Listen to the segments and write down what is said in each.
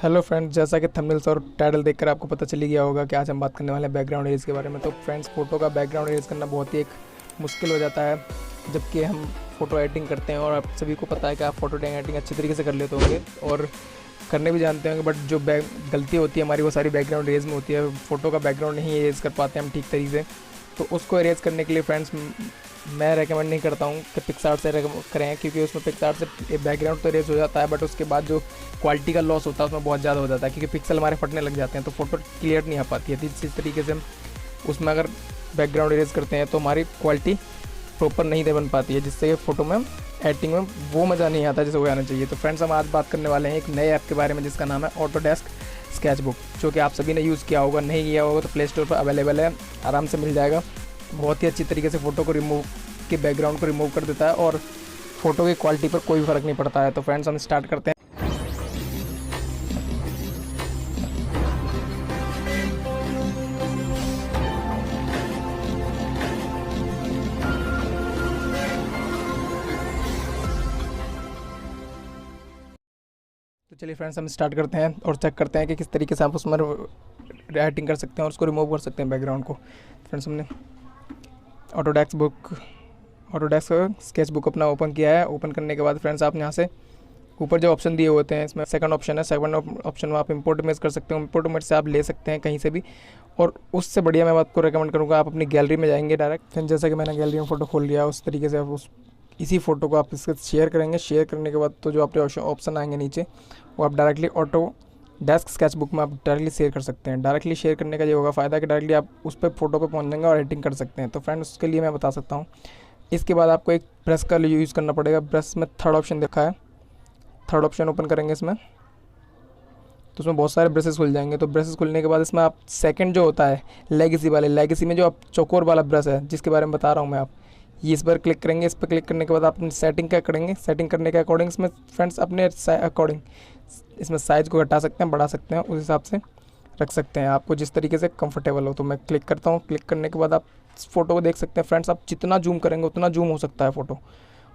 Hello friends, जैसा कि thumbnails और टाइटल देखकर आपको पता चली गया होगा कि आज हम बात करने वाले हैं बैकग्राउंड इरेज के बारे में। तो फ्रेंड्स, फ़ोटो का बैकग्राउंड इरेज करना बहुत ही एक मुश्किल हो जाता है जबकि हम फ़ोटो एडिटिंग करते हैं। और आप सभी को पता है कि आप फ़ोटो एडिटिंग अच्छी तरीके से कर लेते होंगे और करने भी जानते होंगे, बट जो गलती होती है हमारी वो सारी बैकग्राउंड इरेज में होती है। फ़ोटो का बैकग्राउंड नहीं इरेज कर पाते हम ठीक तरीके से। तो उसको इरेज करने के लिए फ्रेंड्स मैं रेकमेंड नहीं करता हूँ कि पिक्सआर्ट से करें, क्योंकि उसमें पिक्सआर्ट से बैकग्राउंड तो इरेज हो जाता है, बट उसके बाद जो क्वालिटी का लॉस होता है उसमें बहुत ज़्यादा हो जाता है, क्योंकि पिक्सल हमारे फटने लग जाते हैं तो फोटो क्लियर नहीं आ पाती है। तो इसी तरीके से हम उसमें अगर बैकग्राउंड इरेज करते हैं तो हमारी क्वालिटी प्रॉपर नहीं दे बन पाती है, जिससे फ़ोटो में एडिटिंग में वो मज़ा नहीं आता जैसे वो आना चाहिए। तो फ्रेंड्स, हम आज बात करने वाले हैं एक नए ऐप के बारे में जिसका नाम है ऑटोडेस्क स्केचबुक, जो कि आप सभी ने यूज़ किया होगा। नहीं किया होगा तो प्ले स्टोर पर अवेलेबल है, आराम से मिल जाएगा। बहुत ही अच्छी तरीके से फ़ोटो को रिमूव के बैकग्राउंड को रिमूव कर देता है और फोटो की क्वालिटी पर कोई फ़र्क नहीं पड़ता है। तो फ्रेंड्स, हम स्टार्ट करते हैं। तो चलिए फ्रेंड्स, हम स्टार्ट करते हैं और चेक करते हैं कि किस तरीके से आप उसमें एडिटिंग कर सकते हैं और उसको रिमूव कर सकते हैं बैकग्राउंड को। फ्रेंड्स, हमने ऑटोडेस्क स्केच बुक अपना ओपन किया है। ओपन करने के बाद फ्रेंड्स, आप यहाँ से ऊपर जो ऑप्शन दिए होते हैं इसमें सेकंड ऑप्शन है। सेकंड ऑप्शन में आप इंपोर्ट इमेज कर सकते हो। इंपोर्ट इमेज से आप ले सकते हैं कहीं से भी, और उससे बढ़िया मैं आपको रेकमेंड करूँगा आप अपनी गैलरी में जाएंगे डायरेक्ट। फिर जैसा कि मैंने गैलरी में फ़ोटो खोल लिया, उस तरीके से आप इसी फ़ोटो को आप इसके शेयर करेंगे। शेयर करने के बाद तो जो आपके ऑप्शन आएंगे नीचे, वो आप डायरेक्टली ऑटोडेस्क स्केच बुक में आप डायरेक्टली शेयर कर सकते हैं। डायरेक्टली शेयर करने का ये होगा फ़ायदा कि डायरेक्टली आप उस पर फ़ोटो पे पहुंच जाएंगे और एडिटिंग कर सकते हैं। तो फ्रेंड्स, उसके लिए मैं बता सकता हूँ। इसके बाद आपको एक ब्रश का यूज़ करना पड़ेगा। ब्रश में थर्ड ऑप्शन देखा है, थर्ड ऑप्शन ओपन करेंगे इसमें, तो उसमें बहुत सारे ब्रशेस खुल जाएंगे। तो ब्रशेस खुलने के बाद इसमें आप सेकंड जो होता है लेगेसी में जो आप चौकोर वाला ब्रश है जिसके बारे में बता रहा हूँ मैं, आप ये इस पर क्लिक करेंगे। इस पर क्लिक करने के बाद आप अपनी सेटिंग क्या करेंगे, सेटिंग करने के अकॉर्डिंग इसमें फ्रेंड्स अपने अकॉर्डिंग इसमें साइज़ को घटा सकते हैं, बढ़ा सकते हैं, उस हिसाब से रख सकते हैं आपको जिस तरीके से कंफर्टेबल हो। तो मैं क्लिक करता हूँ। क्लिक करने के बाद आप फ़ोटो को देख सकते हैं फ्रेंड्स। आप जितना जूम करेंगे उतना जूम हो सकता है फ़ोटो,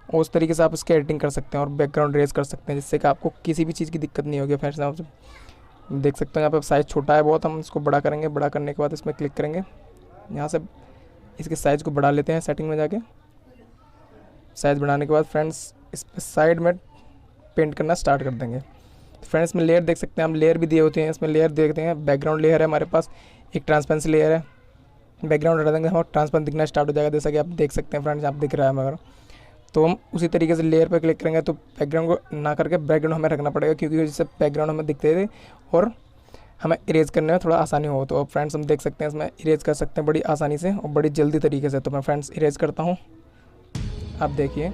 और उस तरीके से आप इसकी एडिटिंग कर सकते हैं और बैकग्राउंड रेज कर सकते हैं, जिससे कि आपको किसी भी चीज़ की दिक्कत नहीं होगी। फ्रेंड्स, आप देख सकते हैं यहाँ पर साइज़ छोटा है बहुत, हम इसको बड़ा करेंगे। बड़ा करने के बाद इसमें क्लिक करेंगे, यहाँ से इसके साइज़ को बढ़ा लेते हैं सेटिंग में जाके। साइज़ बढ़ाने के बाद फ्रेंड्स इस पर साइड में पेंट करना स्टार्ट कर देंगे। फ्रेंड्स, में लेयर देख सकते हैं, हम लेयर भी दिए होते हैं। इसमें लेयर देखते हैं, बैकग्राउंड लेयर है हमारे पास, एक ट्रांसपेरेंसी लेयर है। बैकग्राउंड हटा देंगे, हमारा ट्रांसपेरेंट दिखना स्टार्ट हो जाएगा, जैसा कि आप देख सकते हैं फ्रेंड्स, आप दिख रहा है मगर। तो हम उसी तरीके से लेयर पर क्लिक करेंगे। तो बैकग्राउंड को ना करके बैकग्राउंड हमें रखना पड़ेगा, क्योंकि जिससे बैकग्राउंड हमें दिखते थे और हमें इरेज करने में थोड़ा आसानी हो। तो अब फ्रेंड्स, हम देख सकते हैं इसमें इरेज कर सकते हैं बड़ी आसानी से और बड़ी जल्दी तरीके से। तो मैं फ्रेंड्स इरेज करता हूँ, आप देखिए।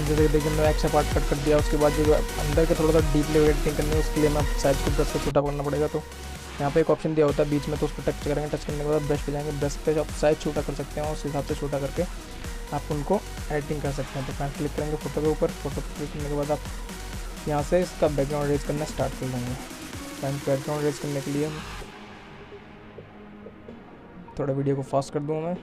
जैसे देखिए, मैंने एक्स्ट्रा पार्ट कट कर दिया। उसके बाद जो अंदर के थोड़ा सा डीप लेवल एडिटिंग करनी है, उसके लिए मैं साइज को ब्रश से छोटा करना पड़ेगा। तो यहाँ पे एक ऑप्शन दिया होता है बीच में, तो उस पर टच करेंगे। टच करने के बाद ब्रश पे जाएंगे, ब्रश पे आप साइज छोटा कर सकते हैं और उस हिसाब से छोटा करके आप उनको एडिटिंग कर सकते हैं। तो फ्रेंड्स, क्लिक करेंगे फोटो के ऊपर। फोटो पर क्लिक करने के बाद आप यहाँ से इसका बैकग्राउंड रेज करना स्टार्ट कर देंगे। फ्रेंड्स, बैकग्राउंड रेज करने के लिए थोड़ा वीडियो को फास्ट कर दूँ मैं।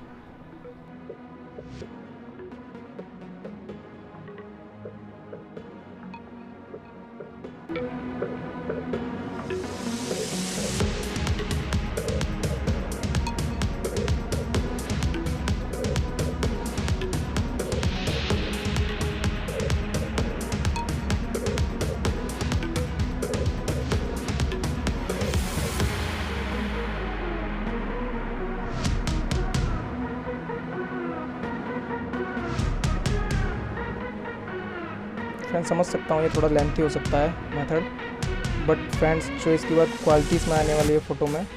फ्रेंड्स, समझ सकता हूँ ये थोड़ा लेंथी हो सकता है मेथड, बट फ्रेंड्स जो इसकी बाद क्वालिटी इसमें आने वाली है फ़ोटो में,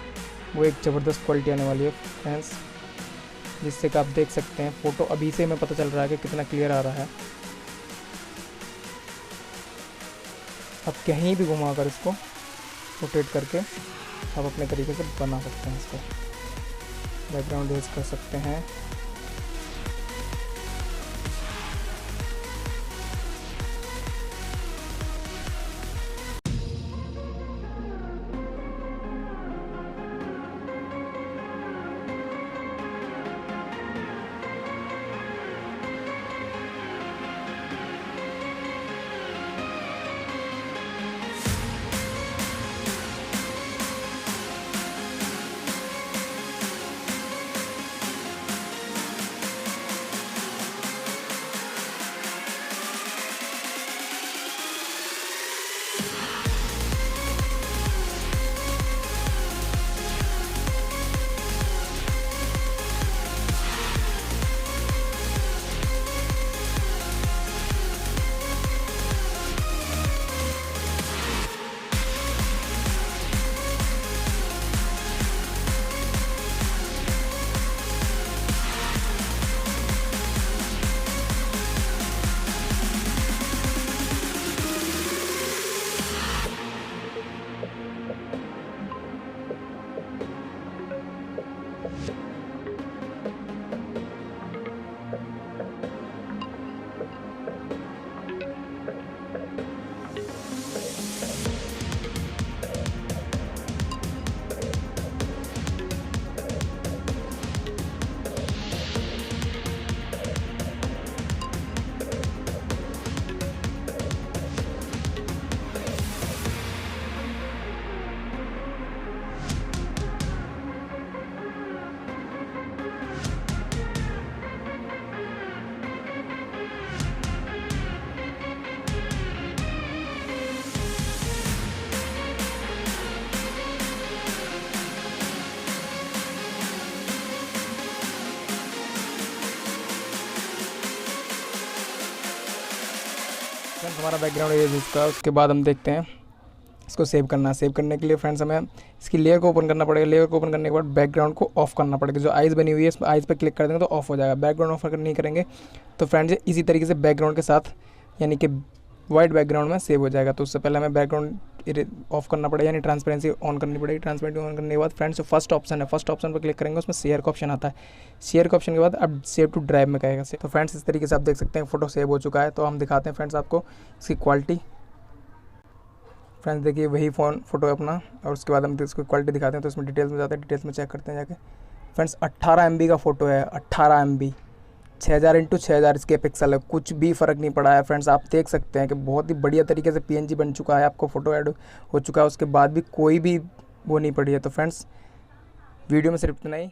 वो एक ज़बरदस्त क्वालिटी आने वाली है फ्रेंड्स। जिससे कि आप देख सकते हैं फ़ोटो अभी से हमें पता चल रहा है कि कितना क्लियर आ रहा है। आप कहीं भी घुमा कर इसको रोटेट करके आप अपने तरीके से बना सकते हैं, इसको बैकग्राउंड यूज़ कर सकते हैं। फ्रेंड्स हमारा बैकग्राउंड एरिया इसका, उसके बाद हम देखते हैं इसको सेव करना है। सेव करने के लिए फ्रेंड्स हमें इसकी लेयर को ओपन करना पड़ेगा। लेयर को ओपन करने के बाद बैकग्राउंड को ऑफ करना पड़ेगा। जो आइज़ बनी हुई है इसमें आइज़ पर क्लिक कर देंगे तो ऑफ हो जाएगा। बैकग्राउंड ऑफ नहीं करेंगे तो फ्रेंड्स इसी तरीके से बैकग्राउंड के साथ यानी कि वाइट बैकग्राउंड में सेव हो जाएगा। तो उससे पहले हमें बैकग्राउंड ऑफ करना पड़ेगा, यानी ट्रांसपेरेंसी ऑन करनी पड़ेगी। ट्रांसपेरेंसी ऑन करने के बाद फ्रेंड्स जो फर्स्ट ऑप्शन है, फर्स्ट ऑप्शन पर क्लिक करेंगे, उसमें शेयर का ऑप्शन आता है। शेयर के ऑप्शन के बाद अब सेव टू ड्राइव में कहेगा। तो फ्रेंड्स इस तरीके से आप देख सकते हैं फोटो सेव हो चुका है। तो हम दिखाते हैं फ्रेंड्स आपको इसकी क्वालिटी। फ्रेंड्स देखिए वही फोटो है अपना, और उसके बाद हम इसको क्वालिटी दिखाते हैं। तो इसमें डिटेल्स में जाते हैं, डिटेल्स में चेक करते हैं जाके। फ्रेंड्स 18 MB का फ़ोटो है, 18 MB, 6000 × 6000 इसके पिक्सल है, कुछ भी फ़र्क नहीं पड़ा है। फ्रेंड्स आप देख सकते हैं कि बहुत ही बढ़िया तरीके से PNG बन चुका है, आपको फ़ोटो ऐड हो चुका है, उसके बाद भी कोई भी वो नहीं पड़ी है। तो फ्रेंड्स वीडियो में सिर्फ इतना ही।